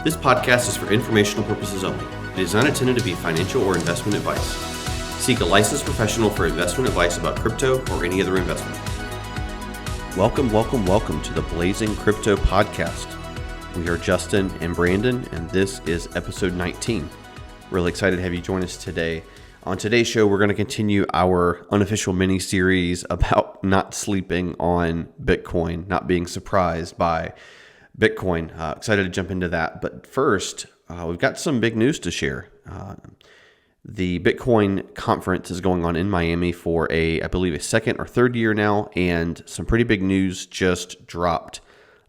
This podcast is for informational purposes only. It is not intended to be financial or investment advice. Seek a licensed professional for investment advice about crypto or any other investment. Welcome to the Blazing Crypto Podcast. We are Justin and Brandon, and this is episode 19. Really excited to have you join us today. On today's show, we're going to continue our unofficial mini-series about not sleeping on Bitcoin, not being surprised by Bitcoin. Excited to jump into that. But first, we've got some big news to share. The Bitcoin conference is going on in Miami for I believe a second or third year now, and some pretty big news just dropped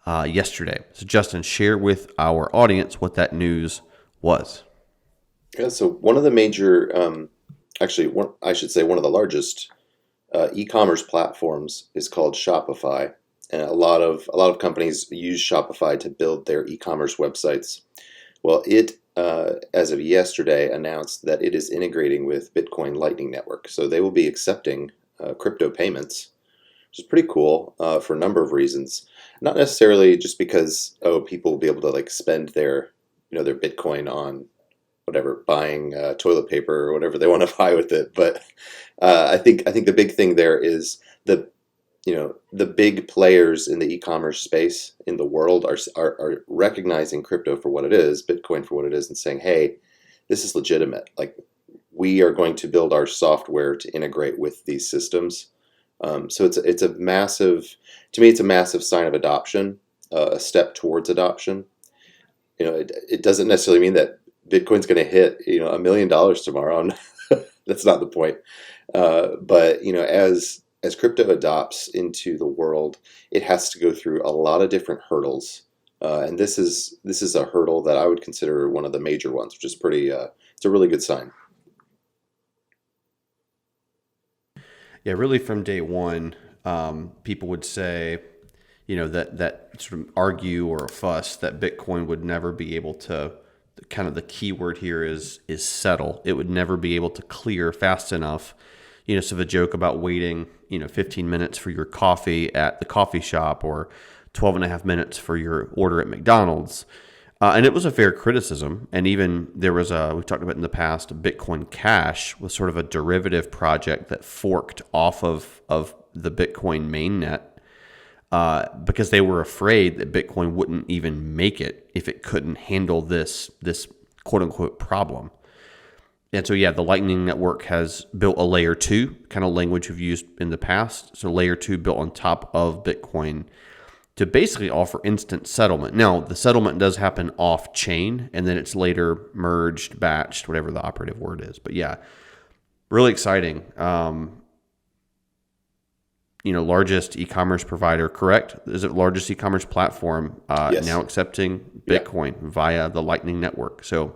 yesterday. So Justin, share with our audience what that news was. Yeah, so one of the major, one of the largest e-commerce platforms is called Shopify. And a lot of companies use Shopify to build their e-commerce websites. Well, it, as of yesterday, announced that it is integrating with Bitcoin Lightning Network. So they will be accepting crypto payments, which is pretty cool for a number of reasons. Not necessarily just because people will be able to spend their Bitcoin on whatever, buying toilet paper or whatever they want to buy with it. But I think the big thing there is the big players in the e-commerce space in the world are recognizing crypto for what it is, Bitcoin for what it is, and saying, hey, this is legitimate. We are going to build our software to integrate with these systems. So it's a massive sign of adoption, a step towards adoption. It doesn't necessarily mean that Bitcoin's going to hit $1 million tomorrow. That's not the point. But as crypto adopts into the world, it has to go through a lot of different hurdles, and this is a hurdle that I would consider one of the major ones, which is pretty. It's a really good sign. Yeah, really, from day one, people would say, that sort of argue or fuss that Bitcoin would never be able to. Kind of the key word here is settle. It would never be able to clear fast enough. So the joke about waiting, 15 minutes for your coffee at the coffee shop or 12 and a half minutes for your order at McDonald's. And it was a fair criticism. And even there was we've talked about in the past, Bitcoin Cash was sort of a derivative project that forked off of the Bitcoin mainnet because they were afraid that Bitcoin wouldn't even make it if it couldn't handle this quote unquote problem. And so, the Lightning Network has built a layer 2 kind of language we've used in the past. So layer 2 built on top of Bitcoin to basically offer instant settlement. Now, the settlement does happen off chain, and then it's later merged, batched, whatever the operative word is. But really exciting. Largest e-commerce provider, correct? Is it largest e-commerce platform yes. Now accepting Bitcoin via the Lightning Network. So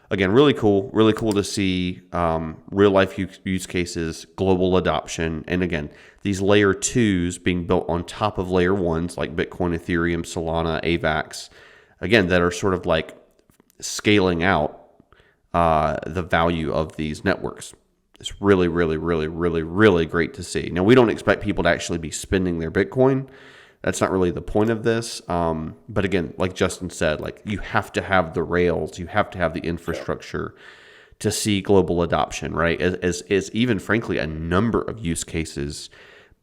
again, really cool to see real life use cases, global adoption, and again, these layer 2s being built on top of layer 1s like Bitcoin, Ethereum, Solana, AVAX, again, that are sort of like scaling out the value of these networks. It's really, really, really, really, really great to see. Now, we don't expect people to actually be spending their Bitcoin. That's not really the point of this. But again, like Justin said, you have to have the rails, you have to have the infrastructure to see global adoption, right? As even frankly, a number of use cases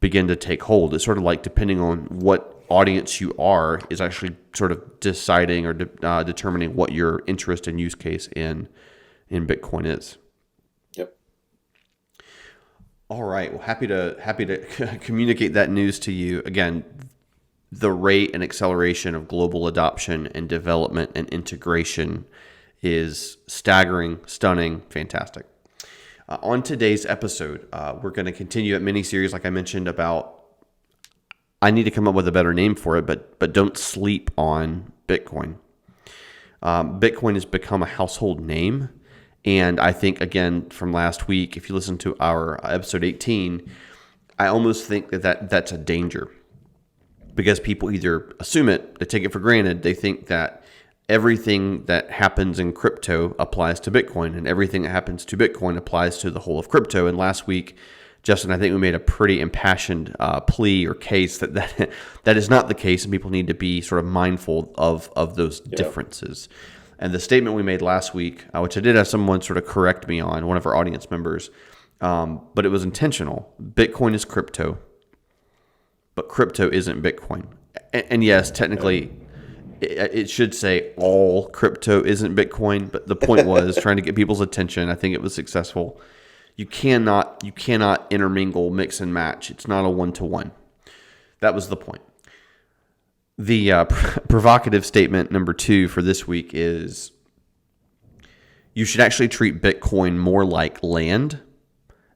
begin to take hold. It's sort of like depending on what audience you are is actually sort of deciding or determining what your interest and use case in Bitcoin is. Yep. All right. Well, happy to communicate that news to you. Again, the rate and acceleration of global adoption and development and integration is staggering, stunning, fantastic. On today's episode, we're going to continue a mini-series, like I mentioned, about, I need to come up with a better name for it, but don't sleep on Bitcoin. Bitcoin has become a household name. And I think, again, from last week, if you listen to our episode 18, I almost think that's a danger. Because people either assume it, they take it for granted, they think that everything that happens in crypto applies to Bitcoin, and everything that happens to Bitcoin applies to the whole of crypto. And last week, Justin, I think we made a pretty impassioned plea or case that is not the case, and people need to be sort of mindful of those differences. And the statement we made last week, which I did have someone sort of correct me on, one of our audience members, but it was intentional. Bitcoin is crypto, but crypto isn't Bitcoin. And yes, technically, it should say all crypto isn't Bitcoin, but the point was trying to get people's attention. I think it was successful. You cannot intermingle, mix and match. It's not a one-to-one. That was the point. The provocative statement number 2 for this week is you should actually treat Bitcoin more like land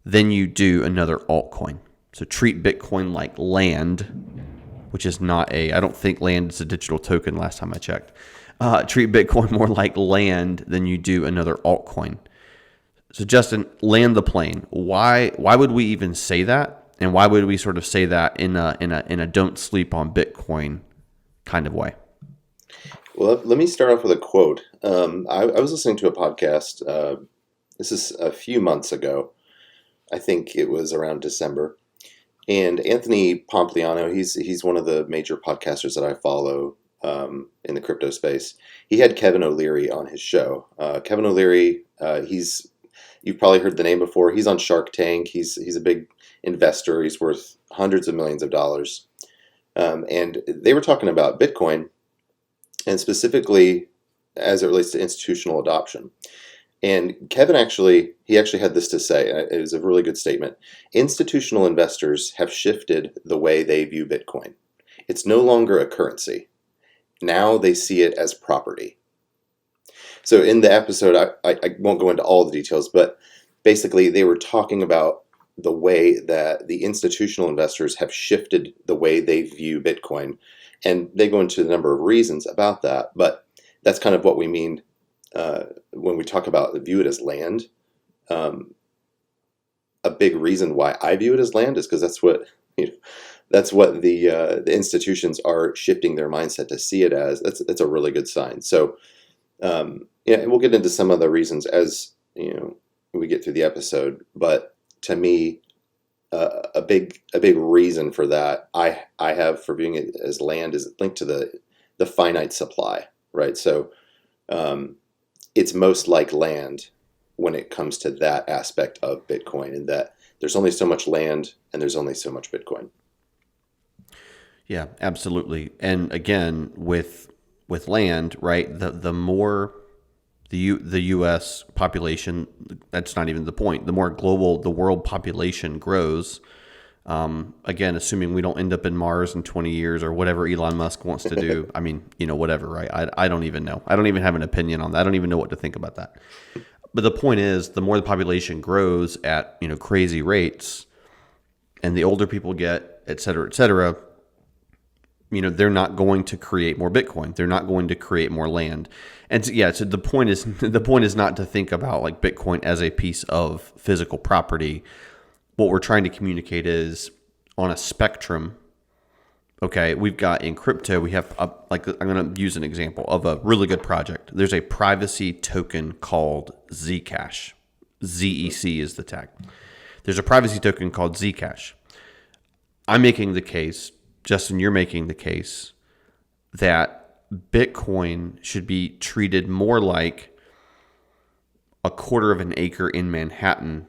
than you do another altcoin. So treat Bitcoin like land, which is not I don't think land is a digital token last time I checked. Treat Bitcoin more like land than you do another altcoin. So Justin, land the plane. Why would we even say that? And why would we sort of say that in a don't sleep on Bitcoin kind of way? Well, let me start off with a quote. I was listening to a podcast. This is a few months ago. I think it was around December. And Anthony Pompliano, he's one of the major podcasters that I follow in the crypto space. He had Kevin O'Leary on his show. Kevin O'Leary, you've probably heard the name before. He's on Shark Tank. He's a big investor. He's worth hundreds of millions of dollars. And they were talking about Bitcoin, and specifically as it relates to institutional adoption. And Kevin actually had this to say. It was a really good statement. Institutional investors have shifted the way they view Bitcoin. It's no longer a currency. Now they see it as property. So in the episode, I won't go into all the details, but basically they were talking about the way that the institutional investors have shifted the way they view Bitcoin. And they go into a number of reasons about that, but that's kind of what we mean when we talk about view it as land. A big reason why I view it as land is because that's what the institutions are shifting their mindset to see it as. That's a really good sign. So we'll get into some of the reasons as we get through the episode. But to me, a big reason for that I have for viewing it as land is linked to the finite supply, right? So it's most like land when it comes to that aspect of Bitcoin, and that there's only so much land and there's only so much Bitcoin. Yeah, absolutely. And again, with land, right? The more the U.S. population, that's not even the point. The more global the world population grows, again, assuming we don't end up in Mars in 20 years or whatever Elon Musk wants to do. I mean, whatever, right? I don't even know. I don't even have an opinion on that. I don't even know what to think about that. But the point is, the more the population grows at crazy rates, and the older people get, et cetera, they're not going to create more Bitcoin. They're not going to create more land. And so the point is not to think about like Bitcoin as a piece of physical property. What we're trying to communicate is on a spectrum. Okay, we've got in crypto, we have I'm going to use an example of a really good project. There's a privacy token called Zcash. ZEC is the tag. There's a privacy token called Zcash. I'm making the case, Justin, you're making the case that Bitcoin should be treated more like a quarter of an acre in Manhattan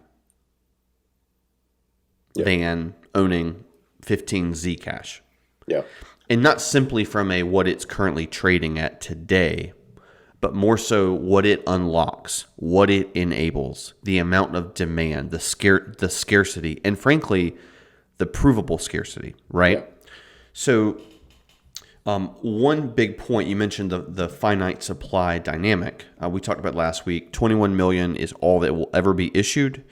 than owning 15 Zcash. Yeah. And not simply from what it's currently trading at today, but more so what it unlocks, what it enables, the amount of demand, the scarcity, and frankly, the provable scarcity, right? Yeah. So one big point, you mentioned the finite supply dynamic. We talked about last week. 21 million is all that will ever be issued.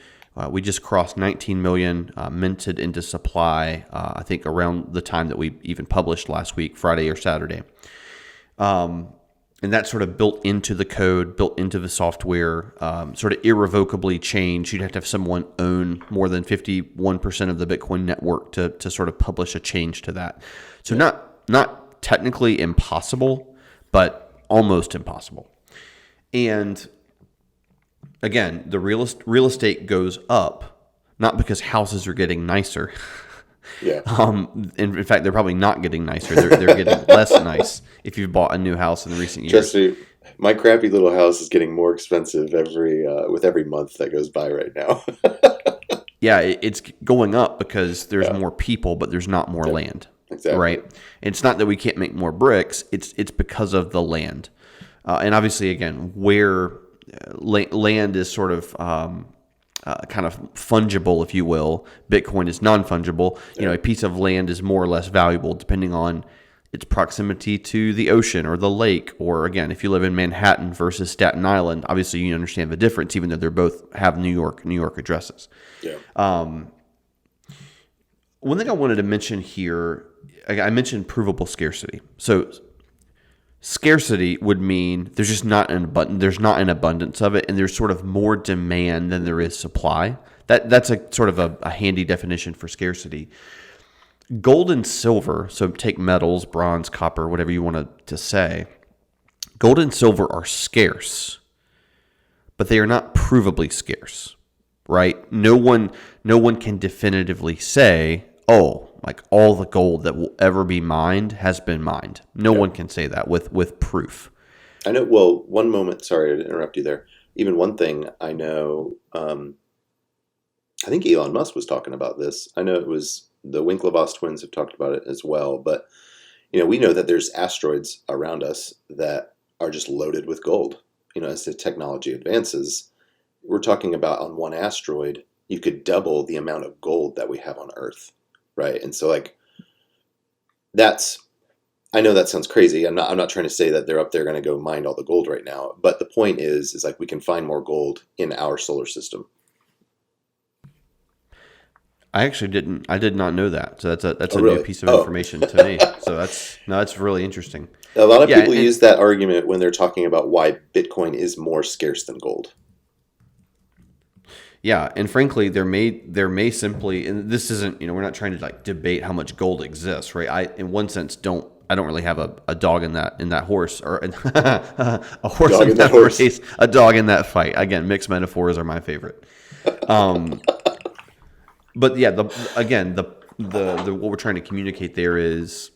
We just crossed 19 million minted into supply, I think around the time that we even published last week, Friday or Saturday. And that's sort of built into the code, built into the software, sort of irrevocably changed. You'd have to have someone own more than 51% of the Bitcoin network to sort of publish a change to that. So not technically impossible, but almost impossible. And again, the real estate goes up not because houses are getting nicer. Yeah. In fact, they're probably not getting nicer. They're getting less nice if you've bought a new house in recent Trust years. me, my crappy little house is getting more expensive with every month that goes by right now. Yeah, it's going up because there's Yeah. more people, but there's not more Yep. land, Exactly. right? It's not that we can't make more bricks. It's because of the land, and obviously, again, where land is sort of kind of fungible, if you will. Bitcoin is non-fungible. You know, Yeah. a piece of land is more or less valuable depending on its proximity to the ocean or the lake, or again, if you live in Manhattan versus Staten Island, obviously you understand the difference, even though they're both have New York addresses. Yeah. One thing I wanted to mention here, I mentioned provable scarcity. So scarcity would mean there's just not an abundance of it, and there's sort of more demand than there is supply. That's a sort of a handy definition for scarcity. Gold and silver, so take metals, bronze, copper, whatever you want to say. Gold and silver are scarce, but they are not provably scarce, right? No one can definitively say, oh, like all the gold that will ever be mined has been mined. No Yeah. one can say that with proof. I know. Well, one moment. Sorry to interrupt you there. Even one thing I know. I think Elon Musk was talking about this. I know it was the Winklevoss twins have talked about it as well. But we know that there's asteroids around us that are just loaded with gold. As the technology advances, we're talking about on one asteroid, you could double the amount of gold that we have on Earth, right? And so, like, that's. I know that sounds crazy. I'm not trying to say that they're up there going to go mine all the gold right now. But the point is like we can find more gold in our solar system. I did not know that. So that's Oh, a new really? piece of Oh. information to me. So that's really interesting. A lot of Yeah, people and use that argument when they're talking about why Bitcoin is more scarce than gold. yeah, and frankly, there may simply, and this isn't, we're not trying to like debate how much gold exists, right? In one sense I don't really have a dog in that horse, or a horse Dog in in that that horse. race, a dog in that fight. Again, mixed metaphors are my favorite. But yeah, the what we're trying to communicate there is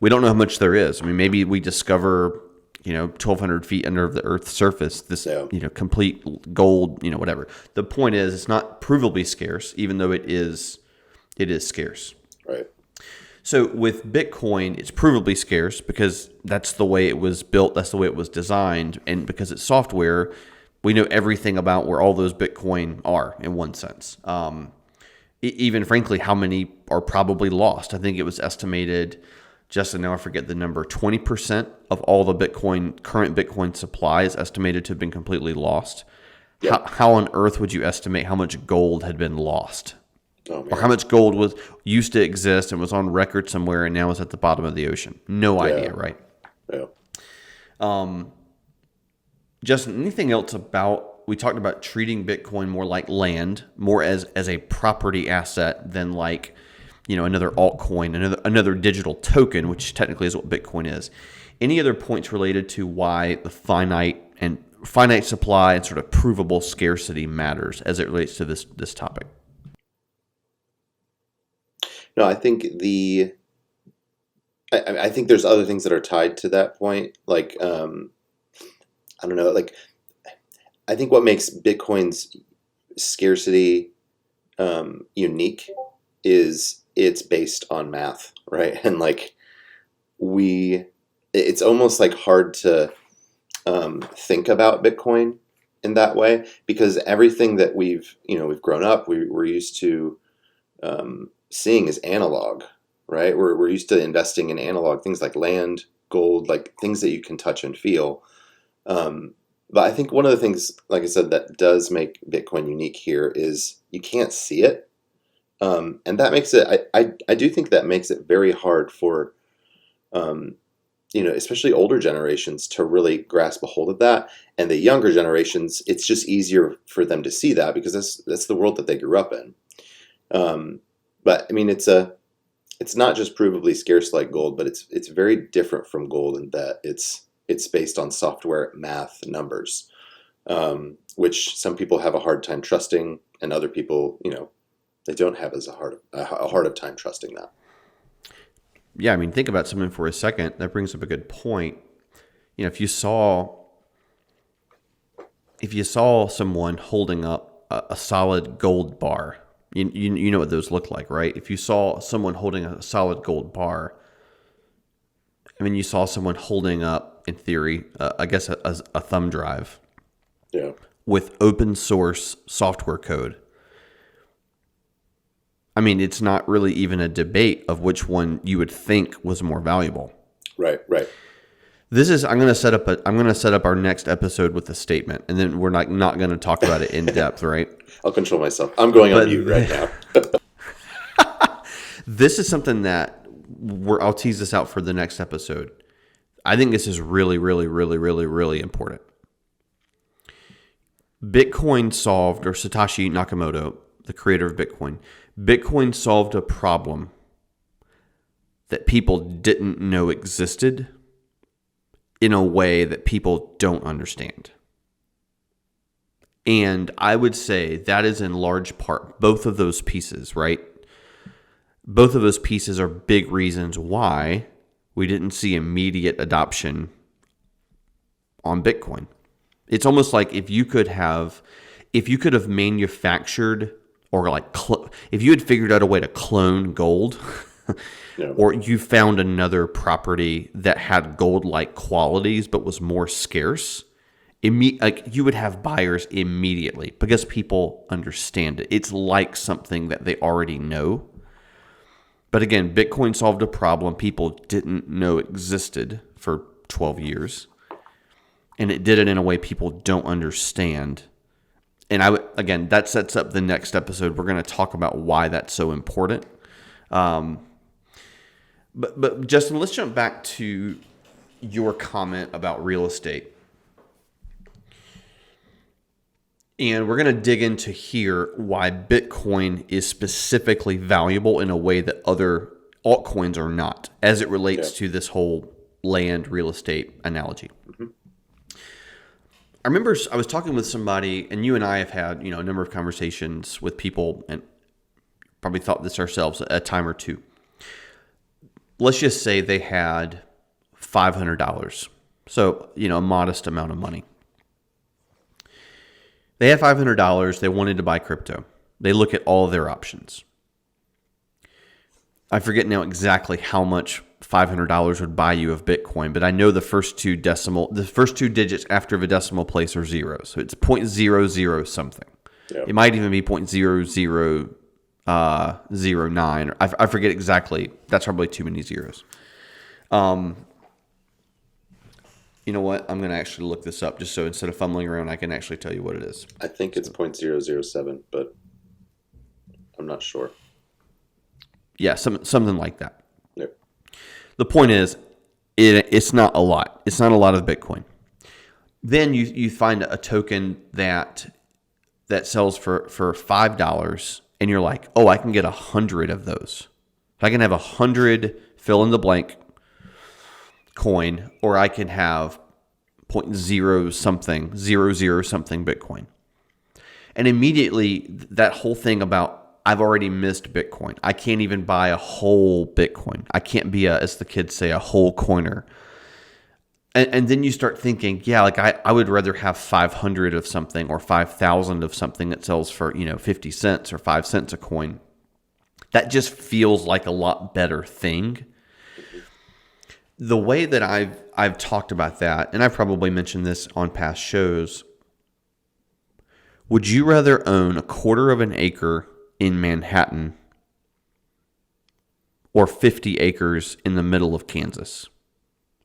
we don't know how much there is. I mean, maybe we discover 1,200 feet under the Earth's surface this Yeah. complete gold, whatever. The point is, it's not provably scarce, even though it is scarce. Right. So with Bitcoin, it's provably scarce because that's the way it was built, that's the way it was designed, and because it's software, we know everything about where all those Bitcoin are in one sense. Even frankly, how many are probably lost. I think it was estimated, Justin, now I forget the number, 20% of all the current Bitcoin supply is estimated to have been completely lost. Yep. How on earth would you estimate how much gold had been lost? Oh, Or man. how much gold was used to exist and was on record somewhere and now is at the bottom of the ocean? No idea, right? Yeah. Justin, anything else we talked about treating Bitcoin more like land, more as a property asset than like, another altcoin, another digital token, which technically is what Bitcoin is. Any other points related to why the finite supply and sort of provable scarcity matters as it relates to this topic? No, I think I think there's other things that are tied to that point. Like, I don't know, like, I think what makes Bitcoin's scarcity unique is it's based on math, right? And like it's almost like hard to think about Bitcoin in that way because everything that we've grown up, we're used to seeing is analog, right? We're used to investing in analog things like land, gold, like things that you can touch and feel. But I think one of the things, like I said, that does make Bitcoin unique here is you can't see it. And that makes it, I do think that makes it very hard for, especially older generations to really grasp a hold of that. And the younger generations, it's just easier for them to see that because that's the world that they grew up in. But I mean, it's not just provably scarce like gold, but it's very different from gold in that it's based on software, math, numbers, which some people have a hard time trusting, and other people, They don't have as a hard of time trusting that. Yeah, I mean, think about something for a second. That brings up a good point. You know, if you saw someone holding up a solid gold bar, you know what those look like, right? If you saw someone holding a solid gold bar, I mean, you saw someone holding up, in theory, I guess a thumb drive Yeah. with open source software code. I mean, it's not really even a debate of which one you would think was more valuable. Right. I'm going to set up our next episode with a statement, and then we're not going to talk about it in depth, right? I'll control myself. I'm going on mute right now. This is something that I'll tease this out for the next episode. I think this is really, really, really, really, really important. Bitcoin solved, or Satoshi Nakamoto, the creator of Bitcoin solved a problem that people didn't know existed in a way that people don't understand. And I would say that is in large part both of those pieces, right? Both of those pieces are big reasons why we didn't see immediate adoption on Bitcoin. It's almost like if you could have manufactured, or like if you had figured out a way to clone gold, Yeah. or you found another property that had gold-like qualities but was more scarce, like you would have buyers immediately because people understand it. It's like something that they already know. But again, Bitcoin solved a problem people didn't know existed for 12 years. And it did it in a way people don't understand. And again, that sets up the next episode. We're going to talk about why that's so important. But Justin, let's jump back to your comment about real estate. And we're going to dig into here why Bitcoin is specifically valuable in a way that other altcoins are not, as it relates to this whole land real estate analogy. Mm-hmm. I remember I was talking with somebody, and you and I have had, a number of conversations with people, and probably thought this ourselves a time or two. Let's just say they had $500. So, a modest amount of money. They had $500. They wanted to buy crypto. They look at all of their options. I forget now exactly how much $500 would buy you of Bitcoin, but I know the first two digits after the decimal place are zeros. So it's 0.00 something. Yep. It might even be 0.0009. I forget exactly. That's probably too many zeros. You know what? I'm going to actually look this up just so instead of fumbling around, I can actually tell you what it is. I think it's 0.007, but I'm not sure. Yeah, something like that. Yep. The point is, it's not a lot. It's not a lot of Bitcoin. Then you find a token that sells for $5, and you're like, oh, I can get 100 of those. I can have 100 fill in the blank coin, or I can have 0.0 something Bitcoin. And immediately that whole thing about I've already missed Bitcoin. I can't even buy a whole Bitcoin. I can't be as the kids say, a whole coiner. And then you start thinking, yeah, like I would rather have 500 of something or 5,000 of something that sells for, 50 cents or 5 cents a coin. That just feels like a lot better thing. The way that I've talked about that, and I've probably mentioned this on past shows, would you rather own 1/4 of an acre in Manhattan or 50 acres in the middle of Kansas?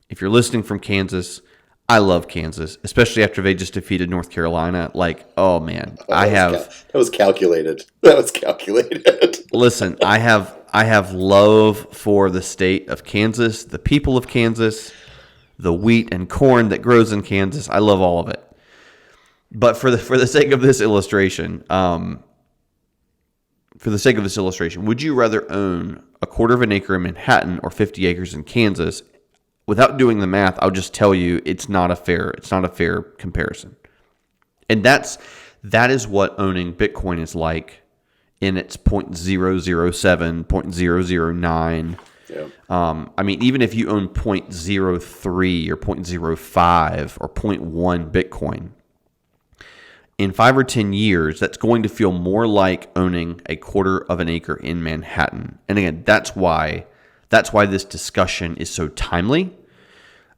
If you're listening from Kansas, I love Kansas, especially after they just defeated North Carolina. Like, oh man, that was calculated. That was calculated. Listen, I have love for the state of Kansas, the people of Kansas, the wheat and corn that grows in Kansas. I love all of it. But for the sake of this illustration, would you rather own 1/4 of an acre in Manhattan or 50 acres in Kansas? Without doing the math, I'll just tell you it's not a fair comparison. And that is what owning Bitcoin is like in its 0.007, 0.009. Yeah. I mean, even if you own 0.03 or 0.05 or zero point 0.1 Bitcoin, in 5 or 10 years, that's going to feel more like owning a quarter of an acre in Manhattan. And again, that's why this discussion is so timely.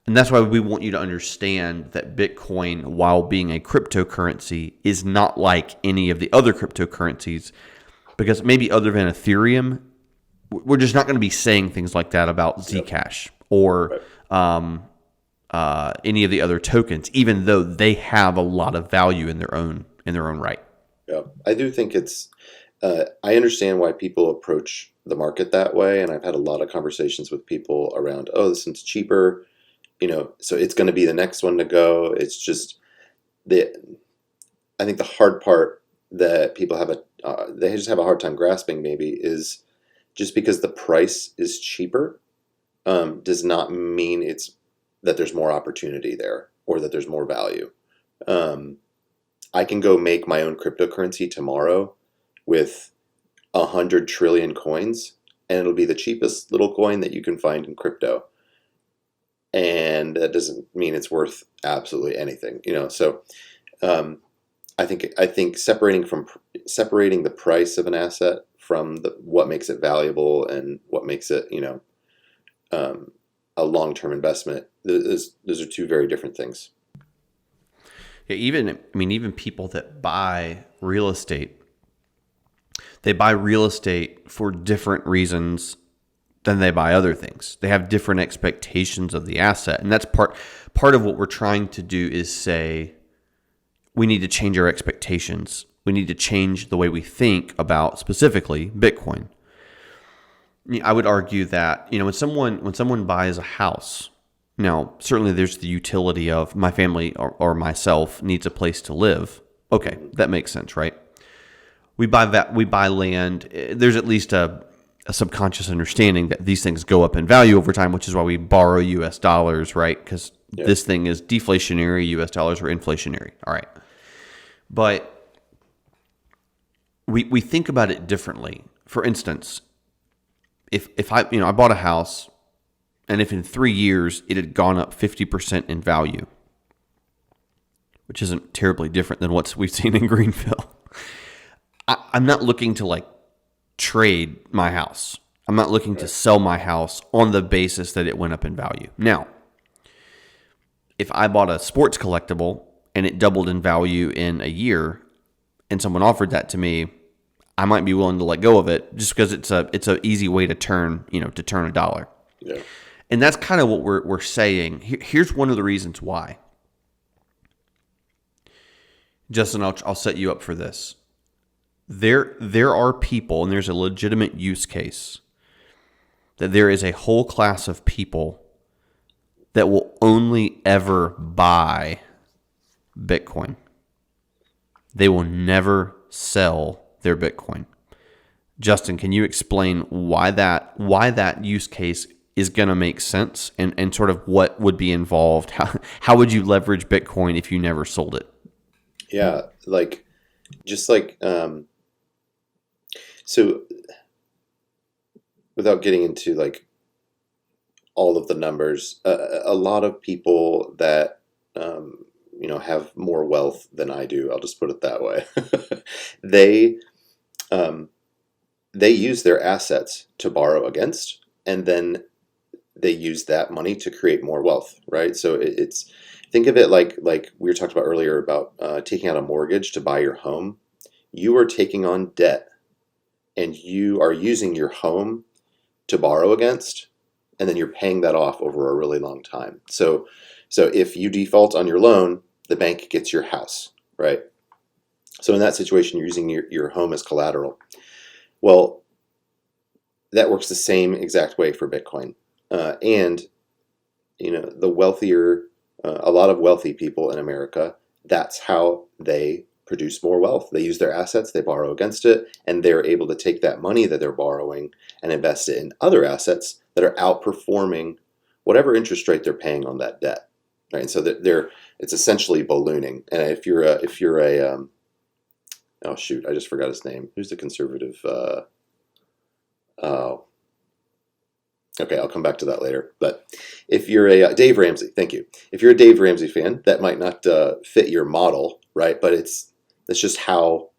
And that's why we want you to understand that Bitcoin, while being a cryptocurrency, is not like any of the other cryptocurrencies, because maybe other than Ethereum, we're just not going to be saying things like that about Zcash or any of the other tokens, even though they have a lot of value in their own right. Yeah, I do think it's. I understand why people approach the market that way, and I've had a lot of conversations with people around. Oh, this one's cheaper, so it's going to be the next one to go. It's just the. I think the hard part that people they just have a hard time grasping maybe is just because the price is cheaper does not mean that there's more opportunity there or that there's more value. I can go make my own cryptocurrency tomorrow with 100 trillion coins, and it'll be the cheapest little coin that you can find in crypto. And that doesn't mean it's worth absolutely anything, So I think separating the price of an asset from what makes it valuable and what makes it, a long-term investment. Those are two very different things. Yeah, even people that buy real estate, they buy real estate for different reasons than they buy other things. They have different expectations of the asset, and that's part of what we're trying to do is say we need to change our expectations. We need to change the way we think about specifically Bitcoin. I would argue that when someone buys a house, now certainly there's the utility of my family or myself needs a place to live. Okay, that makes sense, right? We buy land. There's at least a subconscious understanding that these things go up in value over time, which is why we borrow U.S. dollars, right? Because this thing is deflationary. U.S. dollars are inflationary. All right, but we think about it differently. For instance, if I bought a house, and if in 3 years it had gone up 50% in value, which isn't terribly different than what we've seen in Greenville, I'm not looking to trade my house. I'm not looking to sell my house on the basis that it went up in value. Now, if I bought a sports collectible and it doubled in value in a year, and someone offered that to me, I might be willing to let go of it just because it's a easy way to turn a dollar. Yeah. And that's kind of what we're saying. Here's one of the reasons why. Justin, I'll set you up for this. There are people, and there's a legitimate use case, that there is a whole class of people that will only ever buy Bitcoin. They will never sell their Bitcoin. Justin, can you explain why that use case is going to make sense and sort of what would be involved? How would you leverage Bitcoin if you never sold it? Yeah, so without getting into all of the numbers, a lot of people that have more wealth than I do, I'll just put it that way. They use their assets to borrow against, and then they use that money to create more wealth, right? So think of it like we were talking about earlier about taking out a mortgage to buy your home. You are taking on debt, and you are using your home to borrow against, and then you're paying that off over a really long time. So if you default on your loan, the bank gets your house, right? So in that situation, you're using your home as collateral. Well, that works the same exact way for Bitcoin. And the wealthier, a lot of wealthy people in America, that's how they produce more wealth. They use their assets, they borrow against it, and they're able to take that money that they're borrowing and invest it in other assets that are outperforming whatever interest rate they're paying on that debt. Right? And so it's essentially ballooning. And if you're Oh shoot, I just forgot his name. Who's the conservative? Oh, okay, I'll come back to that later. But if you're a Dave Ramsey, thank you. If you're a Dave Ramsey fan, that might not fit your model, right? But that's just how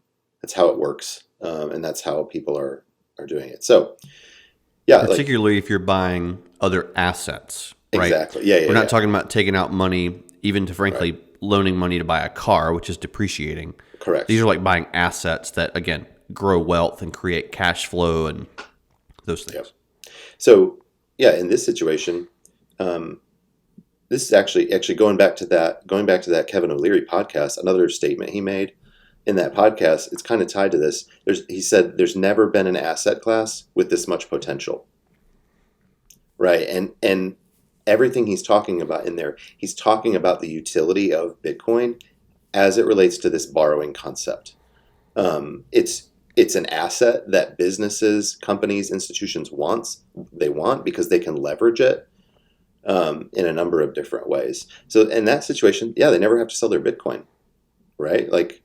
it works, and that's how people are doing it. So yeah, like Particularly if you're buying other assets, right? exactly, yeah, We're yeah, not yeah, talking about taking out money, even to right, frankly loaning money to buy a car, which is depreciating. These correct, are like buying assets that, again, grow wealth and create cash flow and those yep. things. So yeah, in this situation, um, this is actually going back to that Kevin O'Leary podcast. Another statement he made in that podcast, it's kind of tied to this. He said there's never been an asset class with this much potential, right? And everything he's talking about in there, he's talking about the utility of Bitcoin as it relates to this borrowing concept. It's an asset that businesses, companies, institutions want because they can leverage it in a number of different ways. So in that situation, yeah, they never have to sell their Bitcoin, right? Like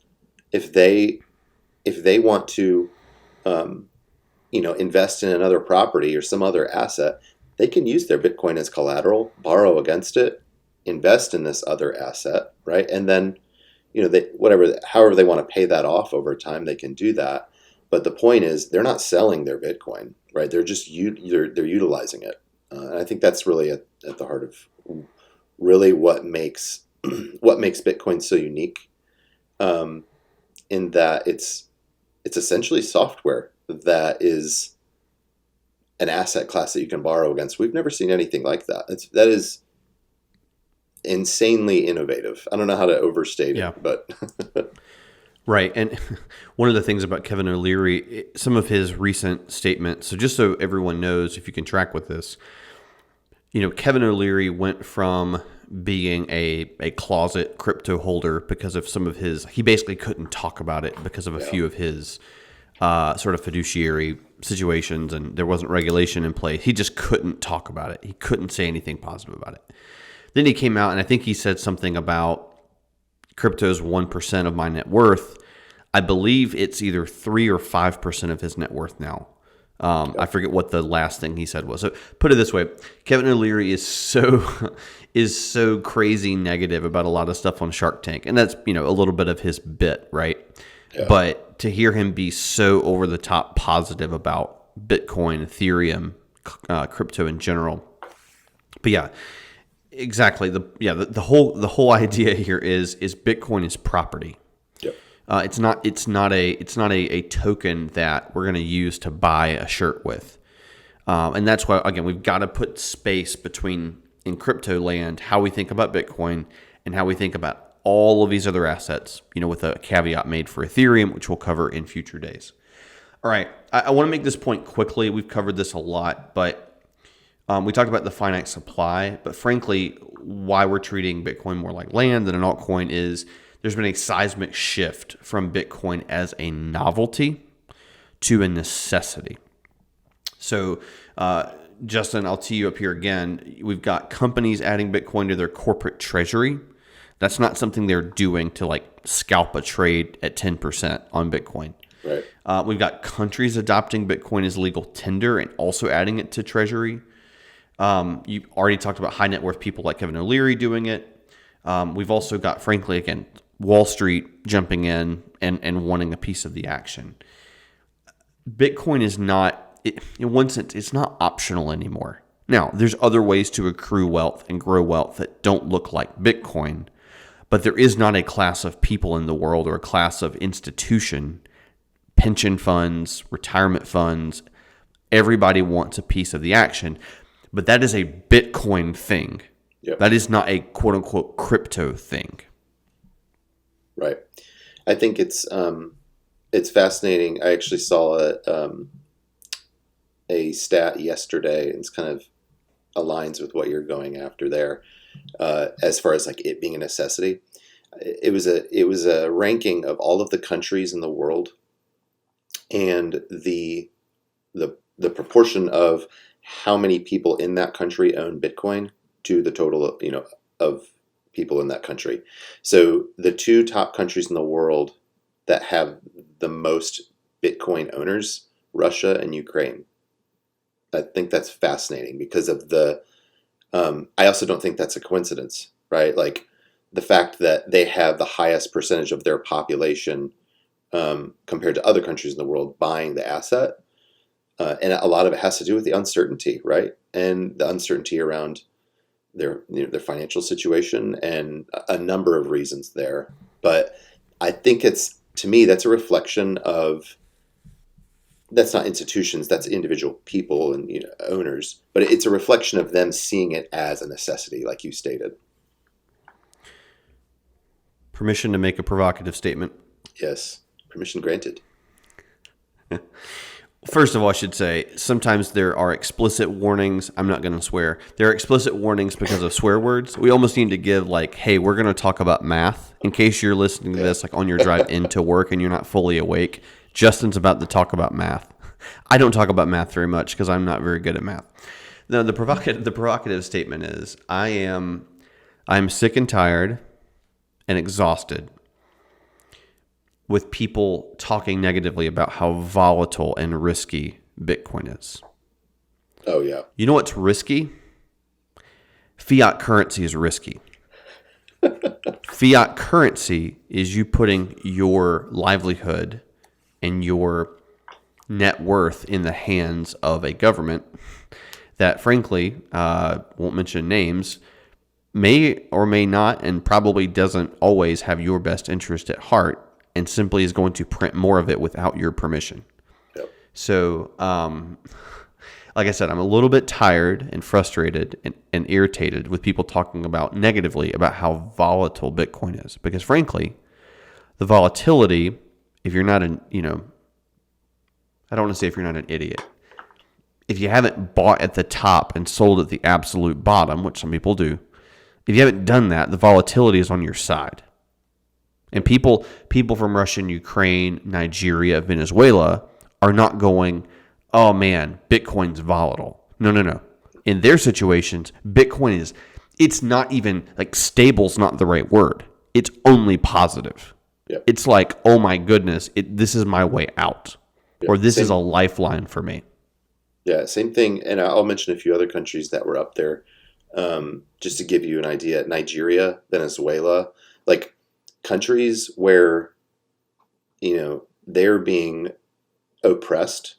if they want to, um, invest in another property or some other asset, they can use their Bitcoin as collateral, borrow against it, invest in this other asset, right? And then, however they want to pay that off over time, they can do that. But the point is, they're not selling their Bitcoin, right? They're just they're utilizing it, and I think that's really at the heart of really what makes what makes Bitcoin so unique. Um, in that it's essentially software that is an asset class that you can borrow against. We've never seen anything like that. That is insanely innovative. I don't know how to overstate Yeah. it, but Right. And one of the things about Kevin O'Leary, some of his recent statements, so just so everyone knows, if you can track with this, Kevin O'Leary went from being a closet crypto holder because of some of he basically couldn't talk about it because of a yeah, few of his sort of fiduciary situations, and there wasn't regulation in place. He just couldn't talk about it. He couldn't say anything positive about it. Then he came out, and I think he said something about crypto's 1% of my net worth. I believe it's either 3 or 5% of his net worth now. I yep, forget what the last thing he said was. So put it this way, Kevin O'Leary is so is so crazy negative about a lot of stuff on Shark Tank, and that's a little bit of his bit, right? yeah, But to hear him be so over the top positive about Bitcoin, Ethereum, crypto in general, but yeah, exactly. The whole idea here is Bitcoin is property. yep, It's not a token that we're going to use to buy a shirt with. And that's why, again, we've got to put space between, in crypto land, how we think about Bitcoin and how we think about all of these other assets, with a caveat made for Ethereum, which we'll cover in future days. All right. I want to make this point quickly. We've covered this a lot, but we talked about the finite supply. But frankly, why we're treating Bitcoin more like land than an altcoin is there's been a seismic shift from Bitcoin as a novelty to a necessity. So, Justin, I'll tee you up here again. We've got companies adding Bitcoin to their corporate treasury. That's not something they're doing to like scalp a trade at 10% on Bitcoin. right, We've got countries adopting Bitcoin as legal tender and also adding it to treasury. You already talked about high net worth people like Kevin O'Leary doing it. We've also got, frankly, again, Wall Street jumping in and wanting a piece of the action. Bitcoin is not, in one sense, it's not optional anymore. Now, there's other ways to accrue wealth and grow wealth that don't look like Bitcoin, but there is not a class of people in the world or a class of institution, pension funds, retirement funds. Everybody wants a piece of the action, but that is a Bitcoin thing. yep, That is not a quote unquote crypto thing. right. I think it's fascinating. I actually saw a stat yesterday, and it's kind of aligns with what you're going after there, as far as like it being a necessity. It was a ranking of all of the countries in the world and the proportion of how many people in that country own Bitcoin to the total of people in that country. So the two top countries in the world that have the most Bitcoin owners, Russia and Ukraine. I think that's fascinating because of I also don't think that's a coincidence, right? Like the fact that they have the highest percentage of their population compared to other countries in the world buying the asset. And a lot of it has to do with the uncertainty, right? And the uncertainty around their financial situation and a number of reasons there. But I think to me, that's a reflection of, that's not institutions, that's individual people and owners, but it's a reflection of them seeing it as a necessity, like you stated. Permission to make a provocative statement. Yes, permission granted. First of all, I should say, sometimes there are explicit warnings. I'm not going to swear. There are explicit warnings because of swear words. We almost need to give like, hey, we're going to talk about math. In case you're listening to this like on your drive into work and you're not fully awake, Justin's about to talk about math. I don't talk about math very much because I'm not very good at math. No, the provocative statement is, I'm sick and tired and exhausted with people talking negatively about how volatile and risky Bitcoin is. Oh, yeah. You know what's risky? Fiat currency is risky. Fiat currency is you putting your livelihood and your net worth in the hands of a government that, frankly, won't mention names, may or may not and probably doesn't always have your best interest at heart, and simply is going to print more of it without your permission. Yep. So, like I said, I'm a little bit tired and frustrated and irritated with people talking about negatively about how volatile Bitcoin is. Because frankly, the volatility, if you're not I don't want to say if you're not an idiot. If you haven't bought at the top and sold at the absolute bottom, which some people do, if you haven't done that, the volatility is on your side. And people from Russia and Ukraine, Nigeria, Venezuela are not going, oh man, Bitcoin's volatile. No. In their situations, Bitcoin it's not even, like, stable's not the right word. It's only positive. Yep. It's like, oh my goodness, this is my way out. Yep. Or this is a lifeline for me. Yeah, same thing. And I'll mention a few other countries that were up there just to give you an idea. Nigeria, Venezuela, like, countries where, they're being oppressed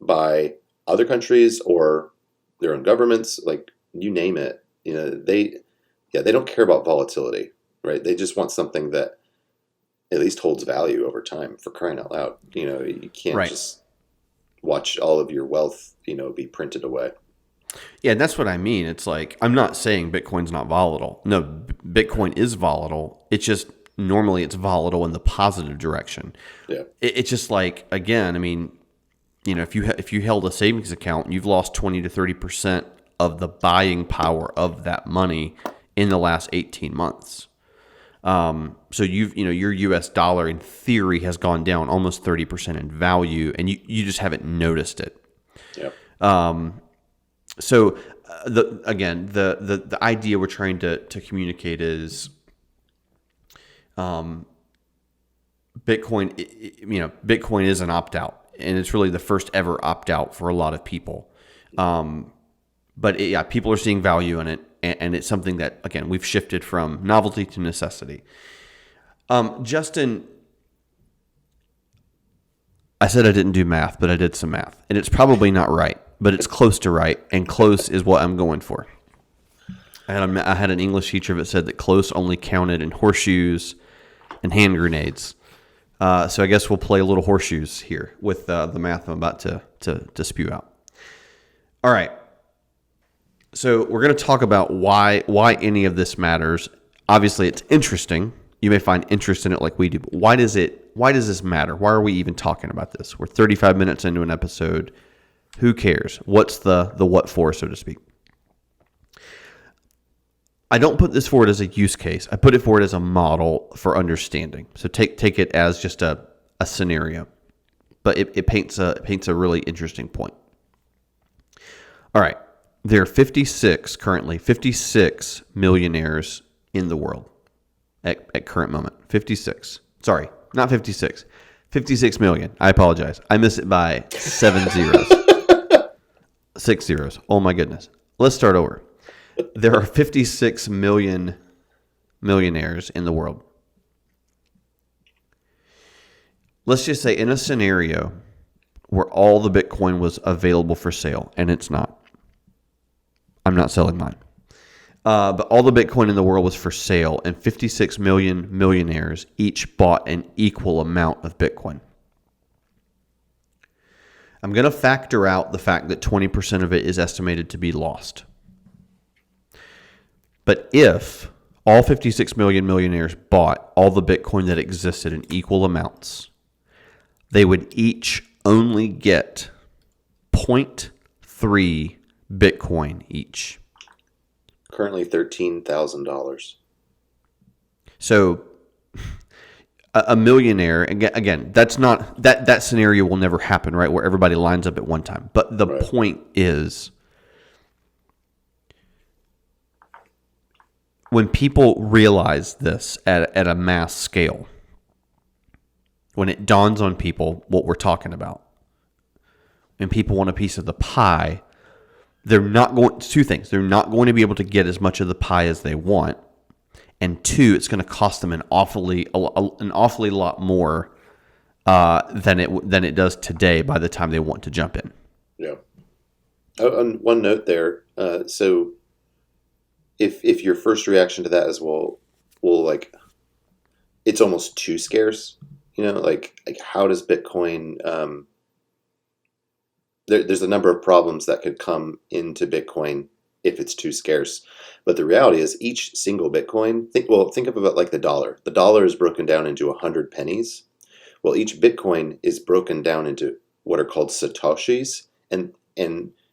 by other countries or their own governments, like you name it, they don't care about volatility, right? They just want something that at least holds value over time, for crying out loud. You can't just watch all of your wealth, be printed away. Yeah, and that's what I mean. It's like, I'm not saying Bitcoin's not volatile. No, Bitcoin is volatile. It's just, normally it's volatile in the positive direction. Yeah. It's just like, again, I mean, if you held a savings account, you've lost 20 to 30% of the buying power of that money in the last 18 months. So your US dollar in theory has gone down almost 30% in value, and you just haven't noticed it. Yep. So the idea we're trying to communicate is, Bitcoin is an opt-out, and it's really the first ever opt-out for a lot of people. But people are seeing value in it, and it's something that, again, we've shifted from novelty to necessity. Justin, I said I didn't do math, but I did some math, and it's probably not right, but it's close to right, and close is what I'm going for. I had an English teacher that said that close only counted in horseshoes and hand grenades. So I guess we'll play a little horseshoes here with the math I'm about to spew out. All right. So we're going to talk about why any of this matters. Obviously, it's interesting. You may find interest in it like we do. But why does this matter? Why are we even talking about this? We're 35 minutes into an episode. Who cares? What's the what for, so to speak? I don't put this forward as a use case. I put it forward as a model for understanding. So take it as just a scenario, but it paints a really interesting point. All right, there are 56 millionaires in the world at current moment. 56. Sorry, Not 56. 56 million. I apologize. I missed it by 7 zeros. 6 zeros. Oh my goodness. Let's start over. There are 56 million millionaires in the world. Let's just say in a scenario where all the Bitcoin was available for sale, and it's not. I'm not selling mine. But all the Bitcoin in the world was for sale, and 56 million millionaires each bought an equal amount of Bitcoin. I'm going to factor out the fact that 20% of it is estimated to be lost. But if all 56 million millionaires bought all the Bitcoin that existed in equal amounts, they would each only get 0.3 Bitcoin each. Currently $13,000. So a millionaire, again, that's not that scenario will never happen, right? Where everybody lines up at one time. But the point is, when people realize this at a mass scale, when it dawns on people what we're talking about, and people want a piece of the pie, they're not going. Two things: they're not going to be able to get as much of the pie as they want, and two, it's going to cost them an awfully lot more than it does today. By the time they want to jump in. Yeah. On one note there, so if your first reaction to that is well, like it's almost too scarce, like how does Bitcoin? There's a number of problems that could come into Bitcoin if it's too scarce. But the reality is each single Bitcoin, think of it like the dollar. The dollar is broken down into 100 pennies. Well, each Bitcoin is broken down into what are called satoshis, and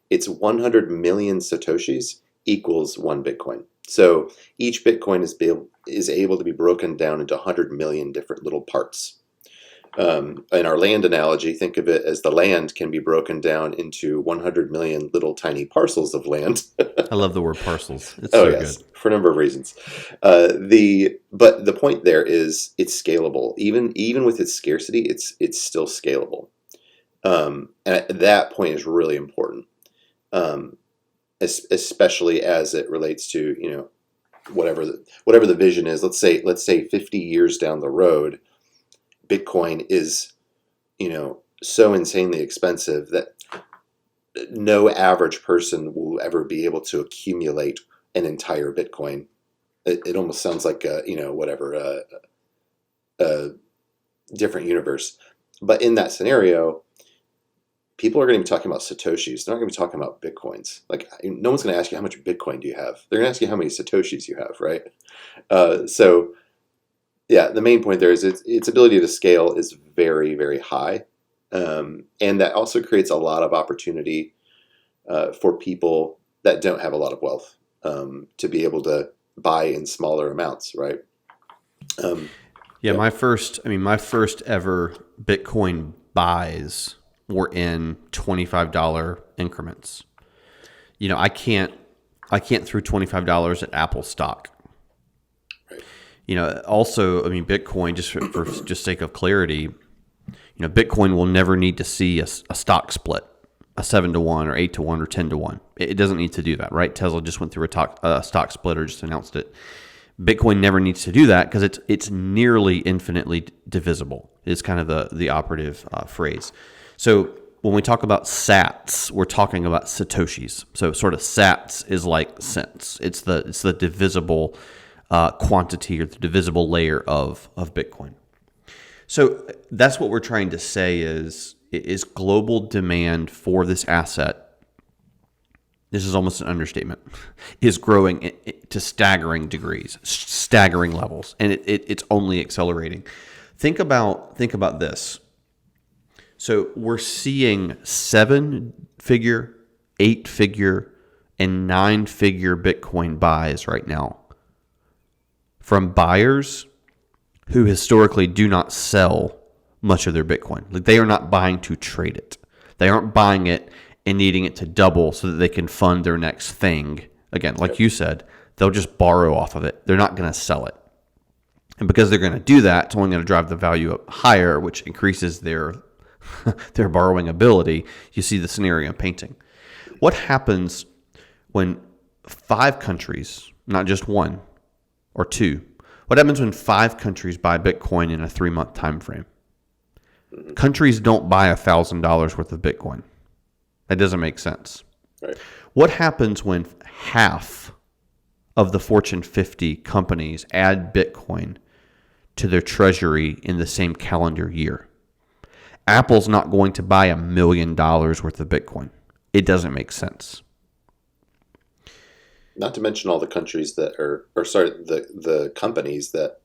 it's 100 million satoshis equals one Bitcoin. So each Bitcoin is able to be broken down into 100 million different little parts. In our land analogy, think of it as the land can be broken down into 100 million little tiny parcels of land. I love the word parcels. It's so yes, good. for a number of reasons. But the point there is it's scalable. Even with its scarcity, it's still scalable. And that point is really important, especially as it relates to whatever the vision is. Let's say 50 years down the road, Bitcoin is, so insanely expensive that no average person will ever be able to accumulate an entire Bitcoin. It almost sounds like a different universe. But in that scenario, people are going to be talking about Satoshis. They're not going to be talking about Bitcoins. Like, no one's going to ask you how much Bitcoin do you have. They're going to ask you how many Satoshis you have, right? Yeah, the main point there is its ability to scale is very, very high. And that also creates a lot of opportunity for people that don't have a lot of wealth to be able to buy in smaller amounts, right? My first ever Bitcoin buys were in $25 increments. I can't throw $25 at Apple stock. Also, Bitcoin, just for just sake of clarity, Bitcoin will never need to see a stock split, a 7-to-1 or 8-to-1 or 10-to-1. It doesn't need to do that, right? Tesla just went through a stock split or just announced it. Bitcoin never needs to do that because it's nearly infinitely divisible is kind of the operative phrase. So when we talk about sats, we're talking about satoshis. So sort of sats is like cents. It's the divisible quantity or the divisible layer of Bitcoin. So that's what we're trying to say is global demand for this asset. This is almost an understatement, is growing to staggering degrees, staggering levels, and it's only accelerating. Think about this. So we're seeing 7-figure, 8-figure, and 9-figure Bitcoin buys right now from buyers who historically do not sell much of their Bitcoin. Like, they are not buying to trade it. They aren't buying it and needing it to double so that they can fund their next thing. Again, like you said, they'll just borrow off of it. They're not going to sell it. And because they're going to do that, it's only going to drive the value up higher, which increases their their borrowing ability. You see the scenario I'm painting. What happens when 5 countries, not just one or two, what happens when 5 countries buy Bitcoin in a 3-month time frame? Countries don't buy $1,000 worth of Bitcoin. That doesn't make sense. Right. What happens when half of the Fortune 50 companies add Bitcoin to their treasury in the same calendar year? Apple's not going to buy $1 million worth of Bitcoin. It doesn't make sense. Not to mention all the countries that are, or sorry, the companies that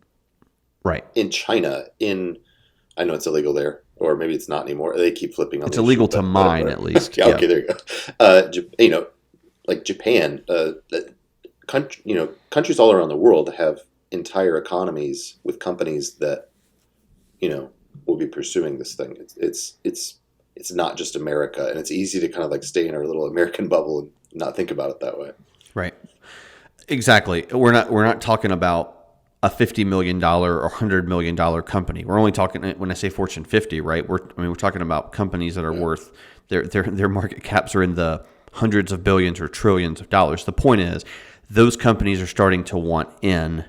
Right. in China, I know it's illegal there, or maybe it's not anymore. They keep flipping on It's the illegal issue, to but mine, whatever. at least. Yeah, Yeah. okay, there you go. Like Japan, countries all around the world have entire economies with companies that, will be pursuing this thing. It's not just America, and it's easy to kind of like stay in our little American bubble and not think about it that way. Right. Exactly. We're not talking about a $50 million or $100 million company. We're only talking, when I say Fortune 50, right? We're talking about companies that are worth, their market caps are in the hundreds of billions or trillions of dollars. The point is, those companies are starting to want in,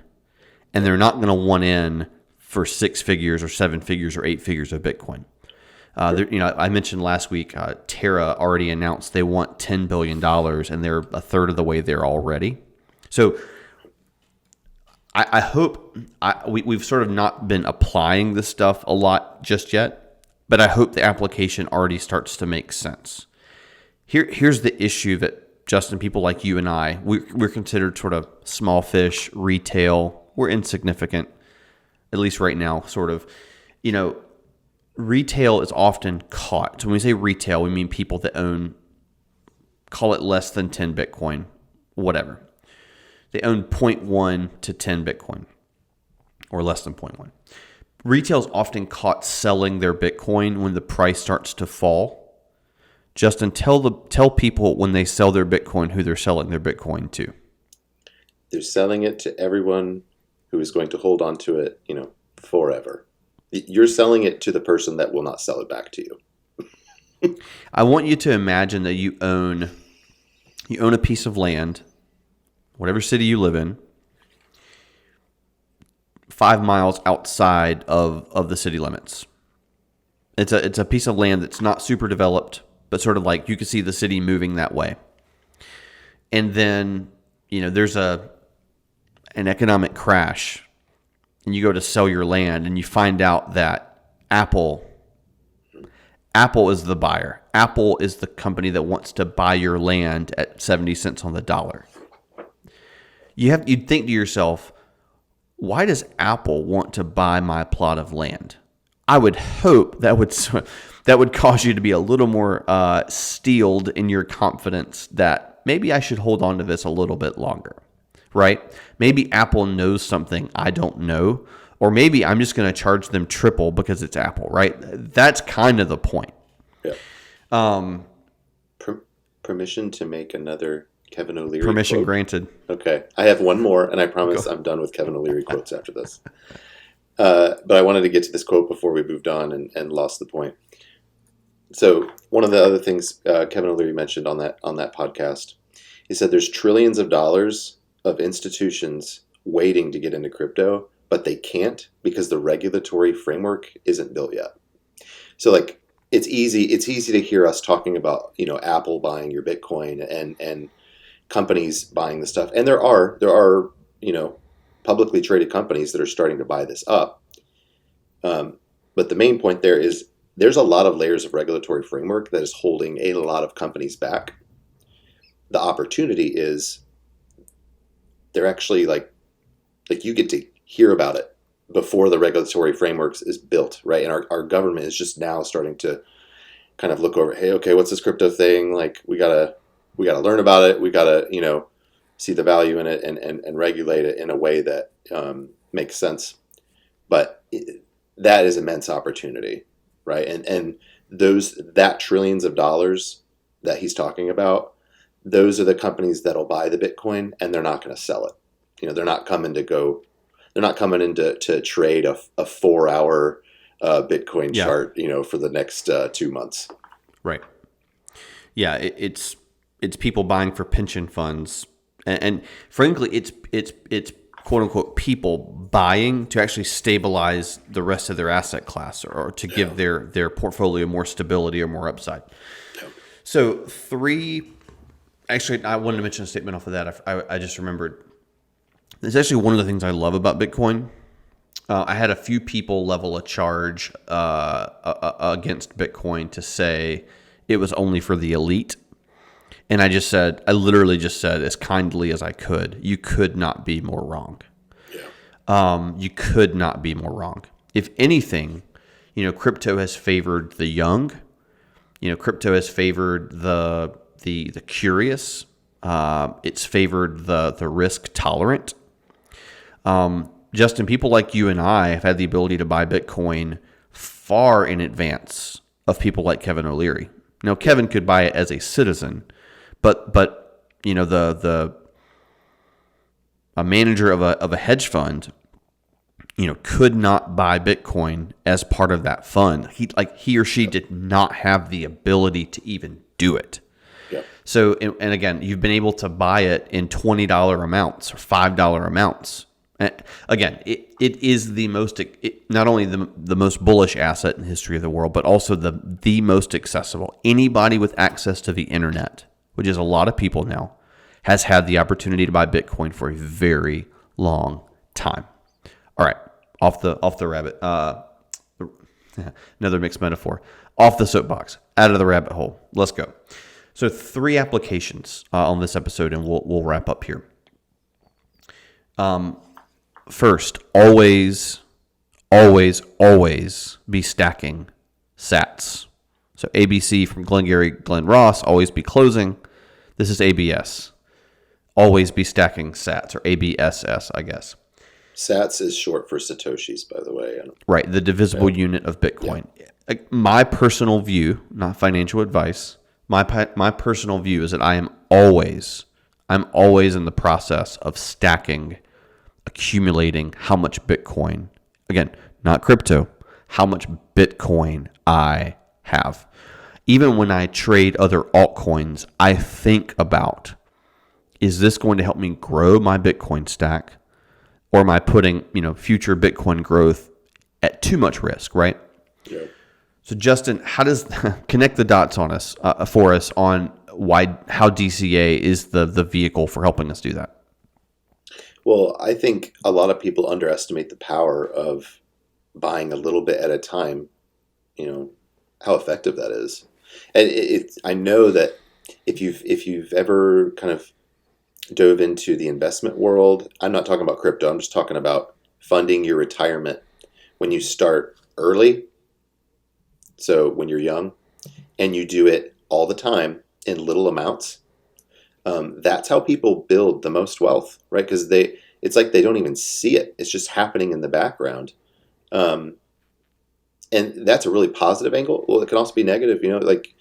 and they're not going to want in for 6 figures or 7 figures or 8 figures of Bitcoin. I mentioned last week, Terra already announced they want $10 billion, and they're a third of the way there already. So I hope we've sort of not been applying this stuff a lot just yet, but I hope the application already starts to make sense. Here's the issue that, Justin, people like you and I, we're considered sort of small fish, retail. We're insignificant, at least right now, sort of. Retail is often caught. So when we say retail, we mean people that own, call it less than 10 Bitcoin, whatever. They own 0.1 to 10 Bitcoin, or less than 0.1. Retail is often caught selling their Bitcoin when the price starts to fall. Justin, tell people when they sell their Bitcoin who they're selling their Bitcoin to. They're selling it to everyone who is going to hold on to it, forever. You're selling it to the person that will not sell it back to you. I want you to imagine that you own a piece of land, whatever city you live in, 5 miles outside of the city limits. It's a piece of land that's not super developed, but sort of like you can see the city moving that way. And then, there's an economic crash, and you go to sell your land, and you find out that Apple is the buyer. Apple is the company that wants to buy your land at 70 cents on the dollar. You'd think to yourself, why does Apple want to buy my plot of land? I would hope that would cause you to be a little more steeled in your confidence that maybe I should hold on to this a little bit longer, right? Maybe Apple knows something I don't know, or maybe I'm just going to charge them triple because it's Apple, right? That's kind of the point. Yeah. Permission to make another Kevin O'Leary Permission quote? granted. Okay. I have one more, and I promise I'm done with Kevin O'Leary quotes after this. But I wanted to get to this quote before we moved on and lost the point. So one of the other things Kevin O'Leary mentioned on that podcast, he said there's trillions of dollars of institutions waiting to get into crypto, but they can't because the regulatory framework isn't built yet. So like it's easy to hear us talking about, Apple buying your Bitcoin and companies buying the stuff. And there are, publicly traded companies that are starting to buy this up. But the main point there is there's a lot of layers of regulatory framework that is holding a lot of companies back. The opportunity is they're actually like you get to hear about it before the regulatory frameworks is built, right? And our government is just now starting to kind of look over, hey, okay, what's this crypto thing? Like we gotta learn about it. We gotta, see the value in it and regulate it in a way that makes sense. But that is immense opportunity, right? And that trillions of dollars that he's talking about, those are the companies that'll buy the Bitcoin and they're not going to sell it. They're not coming to go. they're not coming in to trade a 4 hour Bitcoin Yeah. chart, for the next 2 months. Right. Yeah. It's people buying for pension funds, and frankly, it's quote unquote people buying to actually stabilize the rest of their asset class, or to give their portfolio more stability or more upside. So actually, I wanted to mention a statement off of that. I just remembered. It's actually one of the things I love about Bitcoin. I had a few people level a charge against Bitcoin to say it was only for the elite. And I literally just said as kindly as I could, you could not be more wrong. You could not be more wrong. If anything, crypto has favored the young. Crypto has favored the curious. It's favored the risk tolerant. Justin, people like you and I have had the ability to buy Bitcoin far in advance of people like Kevin O'Leary. Now, Kevin could buy it as a citizen, but a manager of a hedge fund, could not buy Bitcoin as part of that fund. He or she did not have the ability to even do it. Yep. So, and again, you've been able to buy it in $20 amounts or $5 amounts. Again, it is the most, not only the most bullish asset in the history of the world, but also the most accessible. Anybody with access to the internet, which is a lot of people now, has had the opportunity to buy Bitcoin for a very long time. All right, off the rabbit. Another mixed metaphor. Off the soapbox, out of the rabbit hole. Let's go. So 3 applications on this episode, and we'll wrap up here. First, always be stacking sats. So ABC from Glengarry Glen Ross, always be closing. This is ABS. Always be stacking sats, or ABSS, I guess. Sats is short for Satoshis, by the way. Right, the divisible unit of Bitcoin. Yeah. My personal view, not financial advice, my personal view is that I'm always in the process of stacking, accumulating how much Bitcoin, again, not crypto, how much Bitcoin I have. Even when I trade other altcoins, I think about, is this going to help me grow my Bitcoin stack? Or am I putting, future Bitcoin growth at too much risk, right? Yeah. So Justin, how does connect the dots for us on how DCA is the vehicle for helping us do that? Well, I think a lot of people underestimate the power of buying a little bit at a time, how effective that is. And I know that if you've ever kind of dove into the investment world, I'm not talking about crypto, I'm just talking about funding your retirement when you start early. So when you're young and you do it all the time in little amounts, that's how people build the most wealth, right? Because it's like they don't even see it. It's just happening in the background. And that's a really positive angle. Well, it can also be negative, like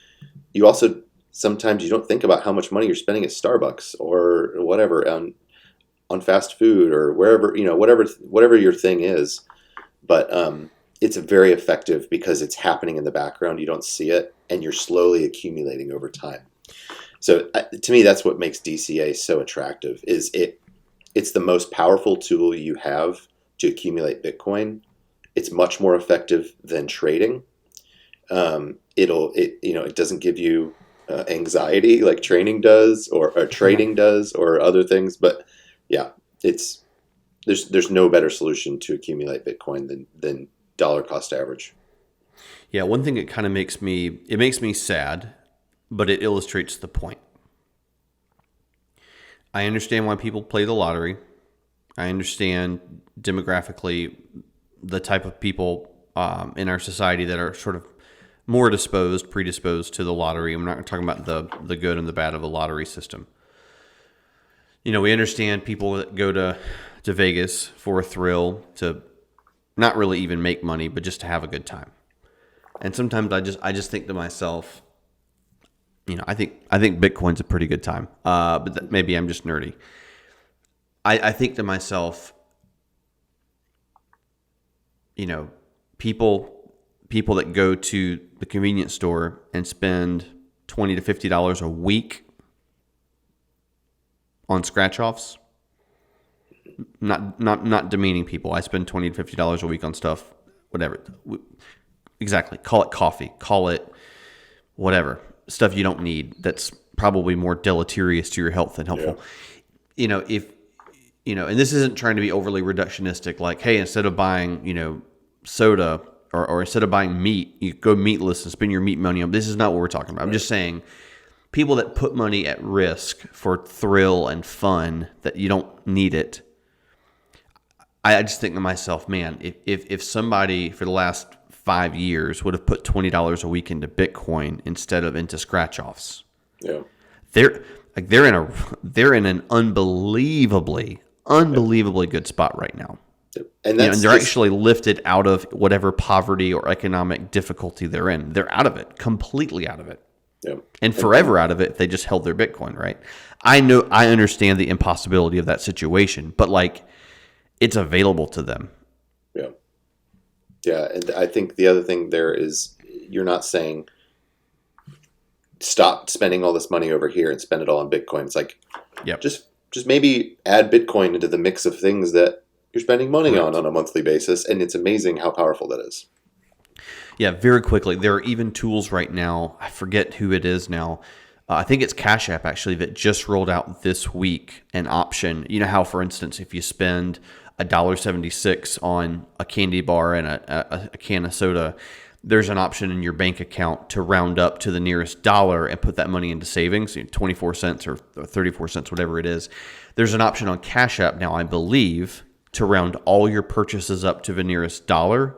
you also, sometimes you don't think about how much money you're spending at Starbucks or whatever on fast food or wherever, whatever your thing is. But it's very effective because it's happening in the background. You don't see it, and you're slowly accumulating over time. So to me, that's what makes DCA so attractive. It's the most powerful tool you have to accumulate Bitcoin. It's much more effective than trading. It doesn't give you anxiety like training does or trading does or other things. But yeah, there's no better solution to accumulate Bitcoin than dollar cost average. Yeah, one thing that kind of makes me sad, but it illustrates the point. I understand why people play the lottery. I understand demographically the type of people in our society that are sort of more predisposed to the lottery. I'm not talking about the good and the bad of the lottery system. We understand people that go to Vegas for a thrill, to not really even make money, but just to have a good time. And sometimes I just think to myself, I think Bitcoin's a pretty good time, but maybe I'm just nerdy. I think to myself, you know, people that go to the convenience store and spend $20 to $50 a week on scratch offs. Not demeaning people. I spend $20 to $50 a week on stuff, whatever. Exactly. Call it coffee. Call it whatever. Stuff you don't need. That's probably more deleterious to your health than helpful. Yeah. And this isn't trying to be overly reductionistic. Like, hey, instead of buying, soda or instead of buying meat, you go meatless and spend your meat money on. This is not what we're talking about. I'm just saying people that put money at risk for thrill and fun that you don't need it. I just think to myself, man, if somebody for the last 5 years would have put $20 a week into Bitcoin instead of into scratch offs, they're in an unbelievably good spot right now. And and they're actually lifted out of whatever poverty or economic difficulty they're in. They're out of it, completely out of it. And forever out of it if they just held their Bitcoin, right? I understand the impossibility of that situation, but it's available to them. Yeah, and I think the other thing there is you're not saying stop spending all this money over here and spend it all on Bitcoin. It's like, just maybe add Bitcoin into the mix of things that you're spending money on a monthly basis, and it's amazing how powerful that is. Yeah, very quickly. There are even tools right now. I forget who it is now. I think it's Cash App actually that just rolled out this week an option. You know how, for instance, if you spend $1.76 on a candy bar and a can of soda, there's an option in your bank account to round up to the nearest dollar and put that money into savings, 24 cents or 34 cents, whatever it is. There's an option on Cash App now, I believe, to round all your purchases up to the nearest dollar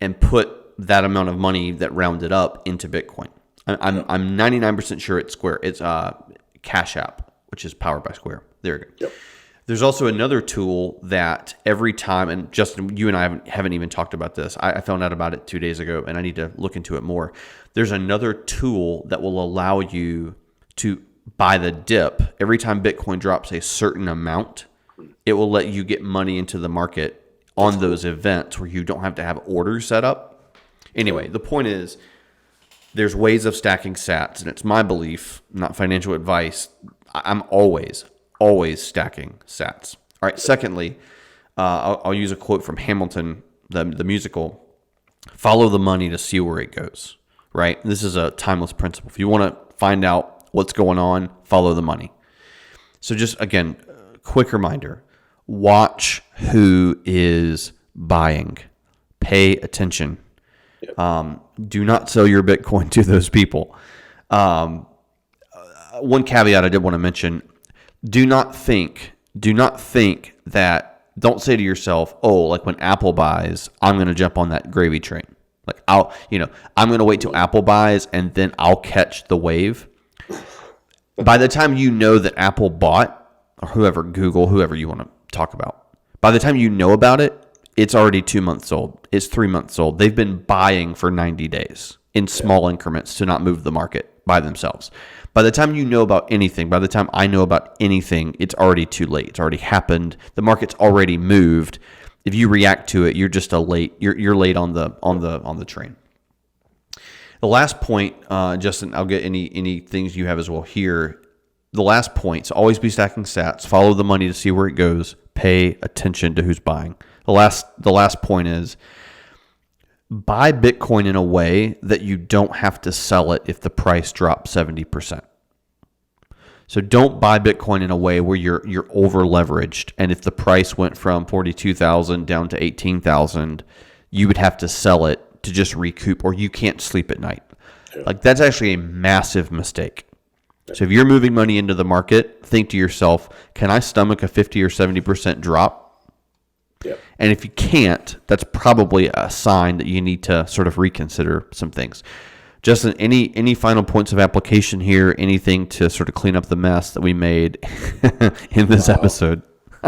and put that amount of money that rounded up into Bitcoin. I'm 99% sure it's Square. It's Cash App, which is powered by Square. There you go. Yep. There's also another tool that every time, and Justin, you and I haven't even talked about this. I found out about it 2 days ago, and I need to look into it more. There's another tool that will allow you to buy the dip. Every time Bitcoin drops a certain amount, it will let you get money into the market on those events where you don't have to have orders set up. Anyway, the point is there's ways of stacking sats, and it's my belief, not financial advice. I'm always stacking sats. All right. Secondly, I'll use a quote from Hamilton, the musical. Follow the money to see where it goes. Right. This is a timeless principle. If you want to find out what's going on, follow the money. So just again, quick reminder: watch who is buying. Pay attention. Do not sell your Bitcoin to those people. One caveat I did want to mention. Do not think that, don't say to yourself, oh, like when Apple buys, I'm going to jump on that gravy train. Like I'm going to wait till Apple buys and then I'll catch the wave. By the time you know that Apple bought, or whoever, Google, whoever you want to talk about, by the time you know about it, it's already 2 months old. It's 3 months old. They've been buying for 90 days in small increments to not move the market by themselves. By the time you know about anything, by the time I know about anything, it's already too late. It's already happened. The market's already moved. If you react to it, you're just you're late on the train. The last point, Justin, I'll get any things you have as well here. The last point, so always be stacking sats, follow the money to see where it goes, pay attention to who's buying. The last point is buy Bitcoin in a way that you don't have to sell it if the price drops 70%. So don't buy Bitcoin in a way where you're over leveraged, and if the price went from 42,000 down to 18,000, you would have to sell it to just recoup, or you can't sleep at night. Like that's actually a massive mistake. So if you're moving money into the market, think to yourself, can I stomach a 50 or 70% drop? Yep. And if you can't, that's probably a sign that you need to sort of reconsider some things. Justin, any final points of application here? Anything to sort of clean up the mess that we made in this episode?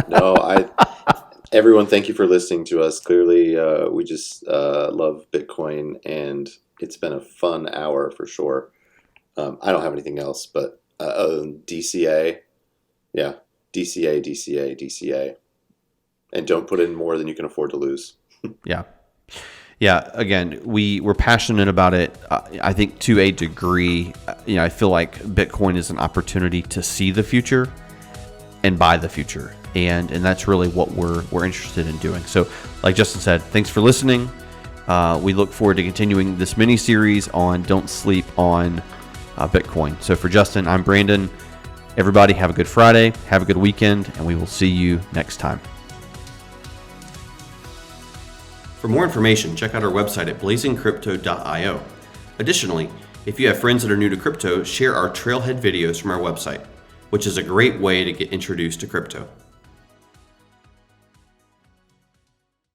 No, everyone, thank you for listening to us. Clearly, we just love Bitcoin, and it's been a fun hour for sure. I don't have anything else, but other than DCA, DCA. And don't put in more than you can afford to lose. Yeah. Yeah, again, we're passionate about it. I think to a degree, I feel like Bitcoin is an opportunity to see the future and buy the future, and that's really what we're interested in doing. So, like Justin said, thanks for listening. We look forward to continuing this mini series on Don't Sleep on Bitcoin. So for Justin, I'm Brandon. Everybody have a good Friday, have a good weekend, and we will see you next time. For more information, check out our website at blazingcrypto.io. Additionally, if you have friends that are new to crypto, share our trailhead videos from our website, which is a great way to get introduced to crypto.